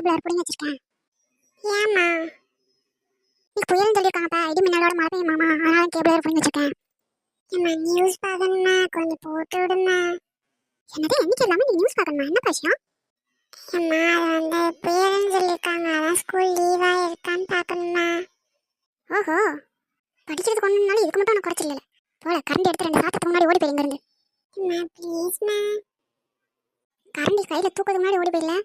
Cable பிடிங்கி வச்சிருக்கேன். ஏமா நீ புயல்னு சொல்லியிருக்காங்கப்பா, இடி மின்னலோட மழை பெய்யுமாமா, அதனால கேபிள் பிடிங்கி வச்சிருக்கேன். ஏம்மா நியூஸ் பார்க்கணுமா, கொஞ்சம் போட்டு விடுமா. என்னது என்னைக்கு இல்லாமல் நீ நியூஸ் பார்க்கணுமா, என்ன விஷயம்? ஏம்மா அது வந்து புயல்னு சொல்லியிருக்காங்க, அதான் ஸ்கூல் லீவாக இருக்கான்னு பார்க்கணுமா. ஓஹோ, படிக்கிறதுக்கு ஒன்றுனாலும் இதுக்கு மட்டும் நான் குறைச்சிடல போல. கரண்ட் எடுத்து 2 சாத்தத்துக்கு முன்னாடி ஓடி போயிருங்க இருந்து. ப்ளீஸ்மா, கரண்ட் கையில் தூக்கிறதுக்கு முன்னாடி ஓடி போயிடல.